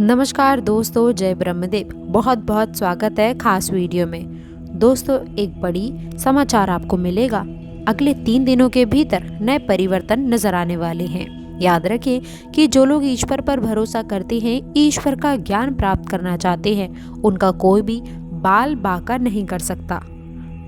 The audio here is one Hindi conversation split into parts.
नमस्कार दोस्तों, जय ब्रह्मदेव। बहुत बहुत स्वागत है खास वीडियो में। दोस्तों, एक बड़ी समाचार आपको मिलेगा। अगले 3 दिनों के भीतर नए परिवर्तन नजर आने वाले हैं। याद रखें कि जो लोग ईश्वर पर भरोसा करते हैं, ईश्वर का ज्ञान प्राप्त करना चाहते हैं, उनका कोई भी बाल बांका नहीं कर सकता।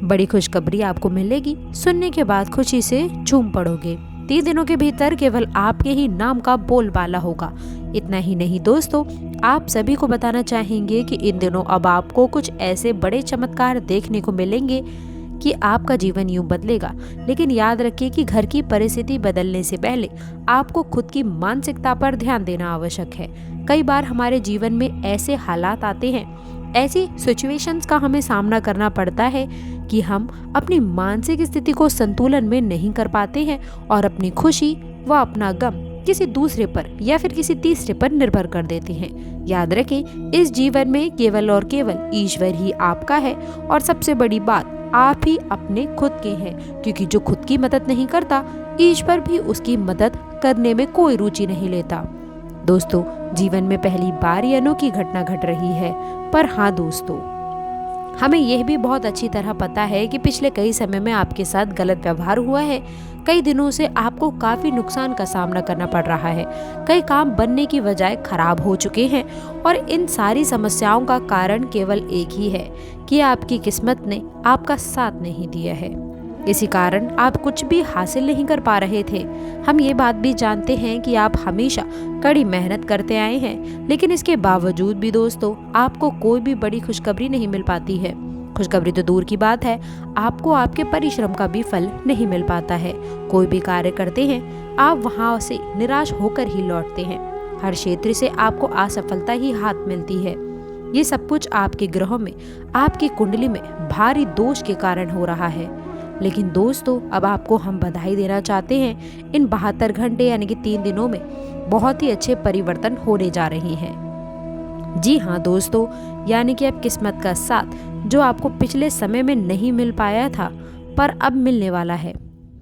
बड़ी खुशखबरी आपको मिलेगी। सुनने के बाद खुशी से झूम पड़ोगे। 3 दिनों के भीतर केवल आपके ही नाम का बोलबाला होगा। इतना ही नहीं दोस्तों, आप सभी को बताना चाहेंगे कि इन दिनों अब आपको कुछ ऐसे बड़े चमत्कार देखने को मिलेंगे कि आपका जीवन यूं बदलेगा। लेकिन याद रखिए कि घर की परिस्थिति बदलने से पहले आपको खुद की मानसिकता पर ध्यान देना आवश्यक है। कई बार हमारे जीवन में ऐसे हालात आते हैं, ऐसी सिचुएशंस का हमें सामना करना पड़ता है कि हम अपनी मानसिक स्थिति को संतुलन में नहीं कर पाते हैं और अपनी खुशी व अपना गम किसी दूसरे पर या फिर किसी तीसरे पर निर्भर कर देते हैं। याद रखें, इस जीवन में केवल और केवल ईश्वर ही आपका है और सबसे बड़ी बात, आप ही अपने खुद के हैं, क्योंकि जो खुद की मदद नहीं करता, ईश्वर भी उसकी मदद करने में कोई रुचि नहीं लेता। दोस्तों, जीवन में पहली बार ये अनोखी घटना घट रही है। पर हाँ दोस्तों, हमें यह भी बहुत अच्छी तरह पता है कि पिछले कई समय में आपके साथ गलत व्यवहार हुआ है। कई दिनों से आपको काफी नुकसान का सामना करना पड़ रहा है। कई काम बनने की बजाय खराब हो चुके हैं और इन सारी समस्याओं का कारण केवल एक ही है कि आपकी किस्मत ने आपका साथ नहीं दिया है। इसी कारण आप कुछ भी हासिल नहीं कर पा रहे थे। हम ये बात भी जानते हैं कि आप हमेशा कड़ी मेहनत करते आए हैं, लेकिन इसके बावजूद भी दोस्तों, आपको कोई भी बड़ी खुशखबरी नहीं मिल पाती है। खुशखबरी तो दूर की बात है, आपको आपके परिश्रम का भी फल नहीं मिल पाता है। कोई भी कार्य करते हैं, आप वहां से निराश होकर ही लौटते हैं। हर क्षेत्र से आपको असफलता ही हाथ मिलती है। ये सब कुछ आपके ग्रहों में, आपकी कुंडली में भारी दोष के कारण हो रहा है। लेकिन दोस्तों, अब आपको हम बधाई देना चाहते हैं। इन 72 घंटे यानी कि 3 दिनों में बहुत ही अच्छे परिवर्तन होने जा रहे हैं। जी हाँ दोस्तों, यानी कि अब किस्मत का साथ जो आपको पिछले समय में नहीं मिल पाया था, पर अब मिलने वाला है।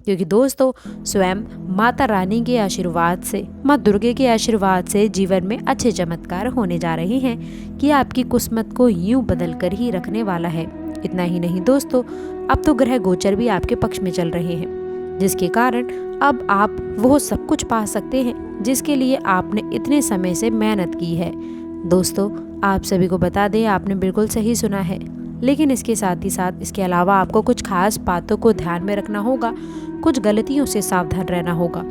क्योंकि दोस्तों, स्वयं माता रानी के आशीर्वाद से, माँ दुर्गे के आशीर्वाद से जीवन में अच्छे चमत्कार होने जा रहे हैं कि आपकी किस्मत को यूं बदल कर ही रखने वाला है। इतना ही नहीं दोस्तों, अब तो ग्रह गोचर भी आपके पक्ष में चल रहे हैं, जिसके कारण अब आप वो सब कुछ पा सकते हैं जिसके लिए आपने इतने समय से मेहनत की है। दोस्तों, आप सभी को बता दें, आपने बिल्कुल सही सुना है। लेकिन इसके साथ ही साथ इसके अलावा आपको कुछ खास बातों को ध्यान में रखना होगा, कुछ गलतियों से सावधान रहना होगा।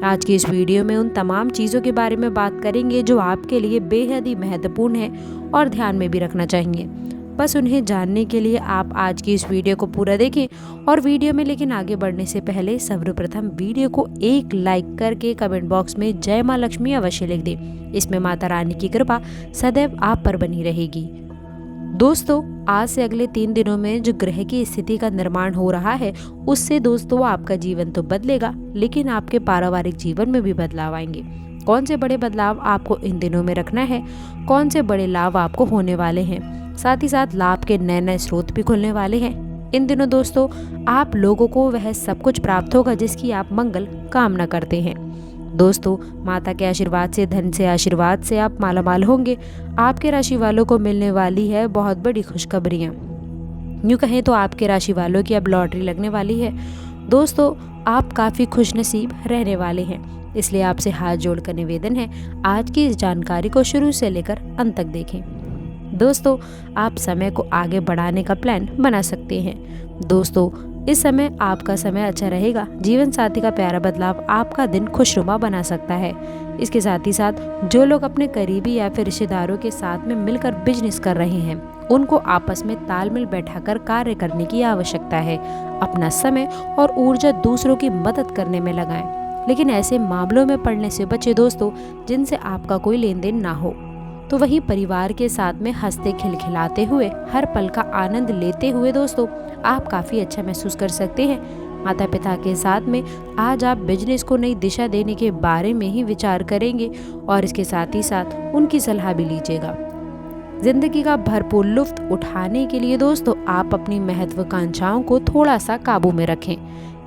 आज की इस वीडियो में उन तमाम चीज़ों के बारे में बात करेंगे जो आपके लिए बेहद ही महत्वपूर्ण है और ध्यान में भी रखना चाहिए। बस उन्हें जानने के लिए आप आज की इस वीडियो को पूरा देखें। और वीडियो में लेकिन आगे बढ़ने से पहले सर्वप्रथम वीडियो को एक लाइक करके कमेंट बॉक्स में जय माँ लक्ष्मी अवश्य लिख दें। इसमें माता रानी की कृपा सदैव आप पर बनी रहेगी। दोस्तों, आज से अगले 3 दिनों में जो ग्रह की स्थिति का निर्माण हो रहा है, उससे दोस्तों आपका जीवन तो बदलेगा, लेकिन आपके पारिवारिक जीवन में भी बदलाव आएंगे। कौन से बड़े बदलाव आपको इन दिनों में रखना है, कौन से बड़े लाभ आपको होने वाले हैं, साथ ही साथ लाभ के नए नए स्रोत भी खुलने वाले हैं। इन दिनों दोस्तों, आप लोगों को वह सब कुछ प्राप्त होगा जिसकी आप मंगल कामना करते हैं। दोस्तों, माता के आशीर्वाद से, धन से आशीर्वाद से आप मालामाल होंगे। आपके राशि वालों को मिलने वाली है बहुत बड़ी खुशखबरियाँ। यूँ कहें तो आपके राशि वालों की अब लॉटरी लगने वाली है। दोस्तों, आप काफ़ी खुशनसीब रहने वाले हैं, इसलिए आपसे हाथ जोड़कर निवेदन है, आज की इस जानकारी को शुरू से लेकर अंत तक देखें। दोस्तों, आप समय को आगे बढ़ाने का प्लान बना सकते हैं। दोस्तों, इस समय आपका समय अच्छा रहेगा। जीवन साथी का प्यारा बदलाव आपका दिन खुशनुमा बना सकता है। इसके साथ ही साथ जो लोग अपने करीबी या फिर रिश्तेदारों के साथ में मिलकर बिजनेस कर रहे हैं, उनको आपस में तालमेल बैठाकर कार्य करने की आवश्यकता है। अपना समय और ऊर्जा दूसरों की मदद करने में लगाएं, लेकिन ऐसे मामलों में पड़ने से बचे दोस्तों जिनसे आपका कोई लेन देन ना हो। तो वहीं परिवार के साथ में हंसते खिलखिलाते हुए, हर पल का आनंद लेते हुए दोस्तों आप काफ़ी अच्छा महसूस कर सकते हैं। माता पिता के साथ में आज आप बिजनेस को नई दिशा देने के बारे में ही विचार करेंगे और इसके साथ ही साथ उनकी सलाह भी लीजिएगा। जिंदगी का भरपूर लुत्फ उठाने के लिए दोस्तों आप अपनी महत्वाकांक्षाओं को थोड़ा सा काबू में रखें।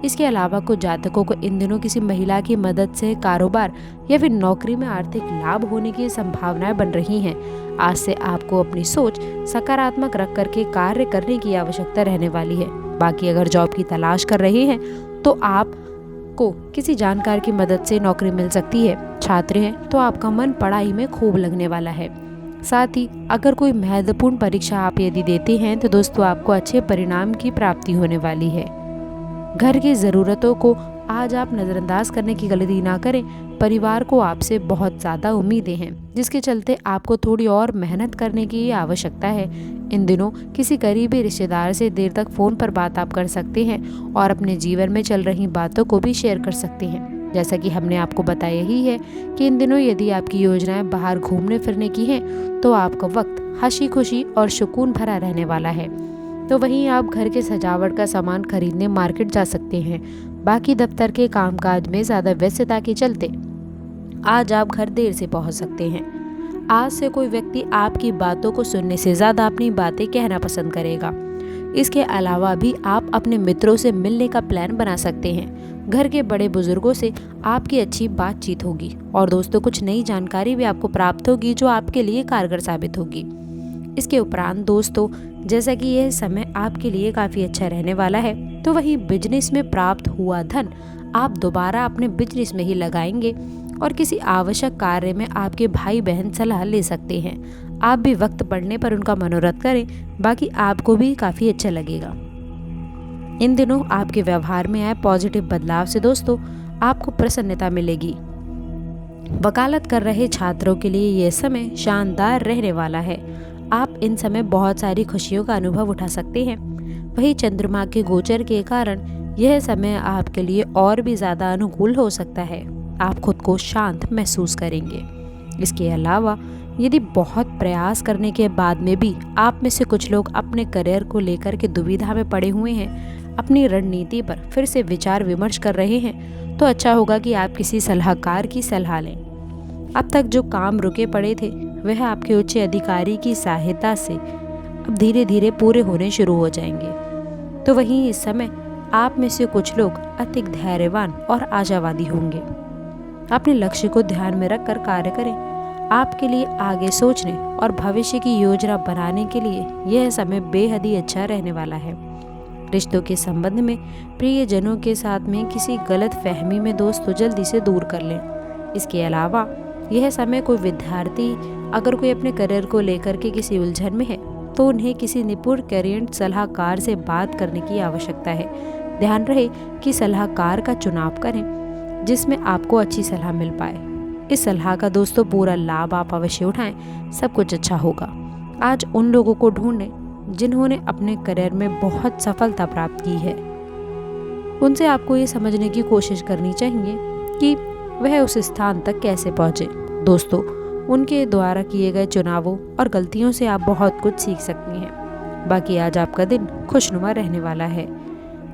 इसके अलावा कुछ जातकों को इन दिनों किसी महिला की मदद से कारोबार या फिर नौकरी में आर्थिक लाभ होने की संभावनाएं बन रही हैं। आज से आपको अपनी सोच सकारात्मक रख करके कार्य करने की आवश्यकता रहने वाली है। बाकी अगर जॉब की तलाश कर रहे हैं तो आपको किसी जानकार की मदद से नौकरी मिल सकती है। छात्र हैं तो आपका मन पढ़ाई में खूब लगने वाला है। साथ ही अगर कोई महत्वपूर्ण परीक्षा आप यदि देते हैं तो दोस्तों आपको अच्छे परिणाम की प्राप्ति होने वाली है। घर की ज़रूरतों को आज आप नज़रअंदाज करने की गलती ना करें। परिवार को आपसे बहुत ज़्यादा उम्मीदें हैं, जिसके चलते आपको थोड़ी और मेहनत करने की आवश्यकता है। इन दिनों किसी करीबी रिश्तेदार से देर तक फ़ोन पर बात आप कर सकते हैं और अपने जीवन में चल रही बातों को भी शेयर कर सकते हैं। जैसा कि हमने आपको बताया ही है कि इन दिनों यदि आपकी योजनाएं बाहर घूमने फिरने की हैं तो आपका वक्त हंसी खुशी और सुकून भरा रहने वाला है। तो वहीं आप घर के सजावट का सामान खरीदने मार्केट जा सकते हैं। बाकी दफ्तर के कामकाज में ज़्यादा व्यस्तता के चलते आज आप घर देर से पहुंच सकते हैं। आज से कोई व्यक्ति आपकी बातों को सुनने से ज़्यादा अपनी बातें कहना पसंद करेगा। इसके अलावा भी आप अपने मित्रों से मिलने का प्लान बना सकते हैं। घर के बड़े बुजुर्गों से आपकी अच्छी बातचीत होगी और दोस्तों कुछ नई जानकारी भी आपको प्राप्त होगी जो आपके लिए कारगर साबित होगी। इसके उपरांत दोस्तों जैसा कि यह समय आपके लिए काफ़ी अच्छा रहने वाला है, तो वहीं बिजनेस में प्राप्त हुआ धन आप दोबारा अपने बिजनेस में ही लगाएंगे और किसी आवश्यक कार्य में आपके भाई बहन सलाह ले सकते हैं। आप भी वक्त पड़ने पर उनका मनोरथ करें, बाकी आपको भी काफ़ी अच्छा लगेगा। इन दिनों आपके व्यवहार में आए पॉजिटिव बदलाव से दोस्तों आपको प्रसन्नता मिलेगी। वकालत कर रहे छात्रों के लिए यह समय शानदार रहने वाला है। आप इन समय बहुत सारी खुशियों का अनुभव उठा सकते हैं। वहीं चंद्रमा के गोचर के कारण यह समय आपके लिए और भी ज़्यादा अनुकूल हो सकता है। आप खुद को शांत महसूस करेंगे। इसके अलावा यदि बहुत प्रयास करने के बाद में भी आप में से कुछ लोग अपने करियर को लेकर के दुविधा में पड़े हुए हैं, अपनी रणनीति पर फिर से विचार विमर्श कर रहे हैं, तो अच्छा होगा कि आप किसी सलाहकार की सलाह लें। अब तक जो काम रुके पड़े थे वह आपके उच्च अधिकारी की सहायता से अब धीरे धीरे पूरे होने शुरू हो जाएंगे। तो वहीं इस समय आप में से कुछ लोग अधिक धैर्यवान और आशावादी होंगे। अपने लक्ष्य को ध्यान में रखकर कार्य करें। आपके लिए आगे सोचने और भविष्य की योजना बनाने के लिए यह समय बेहद ही अच्छा रहने वाला है। रिश्तों के संबंध में प्रियजनों के साथ में किसी गलत फहमी में दोस्तों जल्दी से दूर कर लें। इसके अलावा यह समय कोई विद्यार्थी अगर कोई अपने करियर को लेकर के किसी उलझन में है तो उन्हें किसी निपुण करियर सलाहकार से बात करने की आवश्यकता है। ध्यान रहे कि सलाहकार का चुनाव करें जिसमें आपको अच्छी सलाह मिल पाए। इस सलाह का दोस्तों पूरा लाभ आप अवश्य उठाएं, सब कुछ अच्छा होगा। आज उन लोगों को ढूंढें जिन्होंने अपने करियर में बहुत सफलता प्राप्त की है। उनसे आपको ये समझने की कोशिश करनी चाहिए कि वह उस स्थान तक कैसे पहुँचे। दोस्तों उनके द्वारा किए गए चुनावों और गलतियों से आप बहुत कुछ सीख सकती हैं। बाकी आज आपका दिन खुशनुमा रहने वाला है।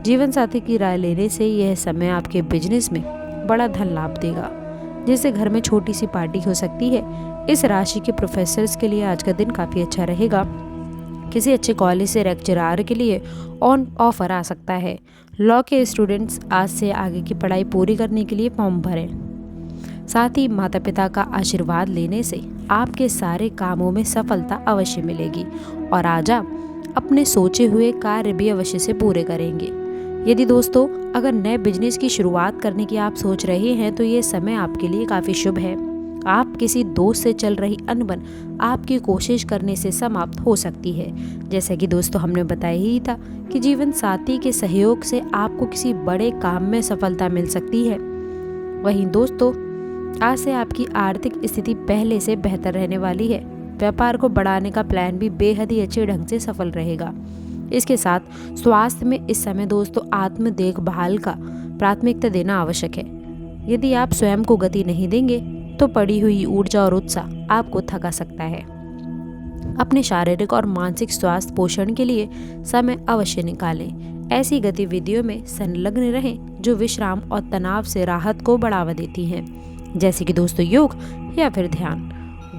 जीवन साथी की राय लेने से यह समय आपके बिजनेस में बड़ा धन लाभ देगा, जिससे घर में छोटी सी पार्टी हो सकती है। इस राशि के प्रोफेसर्स के लिए आज का दिन काफ़ी अच्छा रहेगा। किसी अच्छे कॉलेज से लेक्चरर के लिए ऑन ऑफर आ सकता है। लॉ के स्टूडेंट्स आज से आगे की पढ़ाई पूरी करने के लिए फॉर्म भरें। साथ ही माता पिता का आशीर्वाद लेने से आपके सारे कामों में सफलता अवश्य मिलेगी और आज आप अपने सोचे हुए कार्य भी अवश्य से पूरे करेंगे। यदि दोस्तों अगर नए बिजनेस की शुरुआत करने की आप सोच रहे हैं तो ये समय आपके लिए काफ़ी शुभ है। आप किसी दोस्त से चल रही अनबन आपकी कोशिश करने से समाप्त हो सकती है। जैसा कि दोस्तों हमने बताया ही था कि जीवन साथी के सहयोग से आपको किसी बड़े काम में सफलता मिल सकती है। वहीं दोस्तों आज से आपकी आर्थिक स्थिति पहले से बेहतर रहने वाली है। व्यापार को बढ़ाने का प्लान भी बेहद ही अच्छे ढंग से सफल रहेगा। इसके साथ स्वास्थ्य में इस समय दोस्तों आत्म देखभाल का प्राथमिकता देना आवश्यक है। यदि आप स्वयं को गति नहीं देंगे तो पड़ी हुई ऊर्जा और उत्साह आपको थका सकता है। अपने शारीरिक और मानसिक स्वास्थ्य पोषण के लिए समय अवश्य निकालें। ऐसी गतिविधियों में संलग्न रहें जो विश्राम और तनाव से राहत को बढ़ावा देती हैं, जैसे कि दोस्तों योग या फिर ध्यान।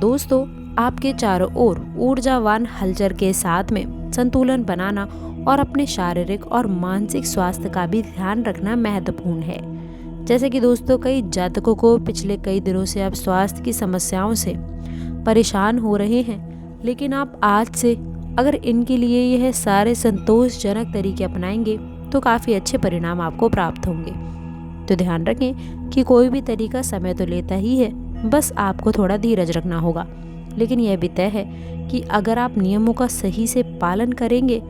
दोस्तों आपके चारों ओर ऊर्जावान हलचल के साथ में संतुलन बनाना और अपने शारीरिक और मानसिक स्वास्थ्य का भी ध्यान रखना महत्वपूर्ण है। जैसे कि दोस्तों, कई जातकों को पिछले कई दिनों से अब स्वास्थ्य की समस्याओं से परेशान हो रहे हैं, लेकिन आप आज से अगर इनके लिए यह सारे संतोषजनक तरीके अपनाएंगे तो काफ़ी अच्छे परिणाम आपको प्राप्त होंगे। तो ध्यान रखें कि कोई भी तरीका समय तो लेता ही है, बस आपको थोड़ा धीरज रखना होगा। लेकिन यह भी तय है कि अगर आप नियमों का सही से पालन करेंगे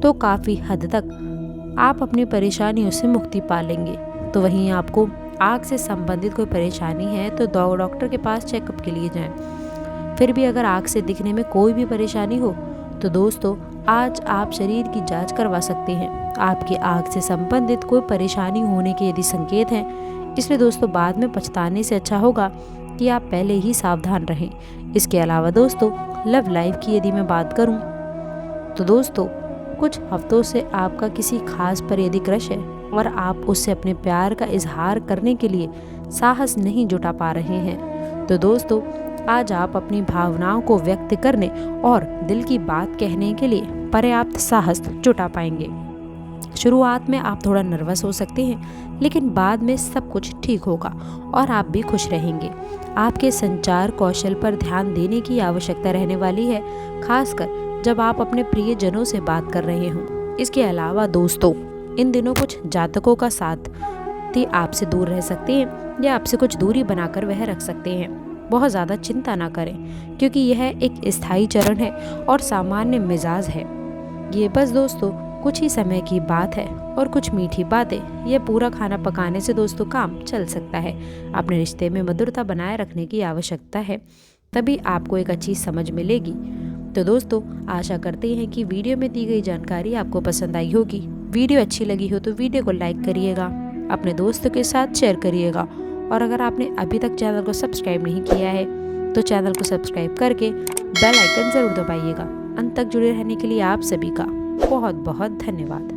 तो काफ़ी हद तक आप अपनी परेशानियों से मुक्ति पा लेंगे। तो वहीं आपको आँख से संबंधित कोई परेशानी है तो डॉक्टर के पास चेकअप के लिए जाएं। फिर भी अगर आँख से दिखने में कोई भी परेशानी हो तो दोस्तों, आज आप शरीर की जांच करवा सकते हैं। आपकी आँख से संबंधित कोई परेशानी होने के यदि संकेत हैं, इसलिए दोस्तों बाद में पछताने से अच्छा होगा कि आप पहले ही सावधान रहें। इसके अलावा दोस्तों, लव लाइफ की यदि मैं बात करूं तो दोस्तों, कुछ हफ्तों से आपका किसी खास पर यदि क्रश है और आप उससे अपने प्यार का इजहार करने के लिए साहस नहीं जुटा पा रहे हैं, तो दोस्तों आज आप अपनी भावनाओं को व्यक्त करने और दिल की बात कहने के लिए पर्याप्त साहस जुटा पाएंगे। शुरुआत में आप थोड़ा नर्वस हो सकते हैं, लेकिन बाद में सब कुछ ठीक होगा और आप भी खुश रहेंगे। आपके संचार कौशल पर ध्यान देने की आवश्यकता रहने वाली है, खासकर जब आप अपने प्रियजनों से बात कर रहे हों। इसके अलावा दोस्तों, इन दिनों कुछ जातकों का साथ आपसे दूर रह सकते हैं या आपसे कुछ दूरी बनाकर वह रख सकते हैं। बहुत ज़्यादा चिंता ना करें, क्योंकि यह एक स्थायी चरण है और सामान्य मिजाज है। ये बस दोस्तों कुछ ही समय की बात है और कुछ मीठी बातें, यह पूरा खाना पकाने से दोस्तों काम चल सकता है। अपने रिश्ते में मधुरता बनाए रखने की आवश्यकता है, तभी आपको एक अच्छी समझ मिलेगी। तो दोस्तों, आशा करते हैं कि वीडियो में दी गई जानकारी आपको पसंद आई होगी। वीडियो अच्छी लगी हो तो वीडियो को लाइक करिएगा, अपने दोस्तों के साथ शेयर करिएगा और अगर आपने अभी तक चैनल को सब्सक्राइब नहीं किया है तो चैनल को सब्सक्राइब करके बेल आइकन ज़रूर दबाइएगा। अंत तक जुड़े रहने के लिए आप सभी का बहुत बहुत धन्यवाद।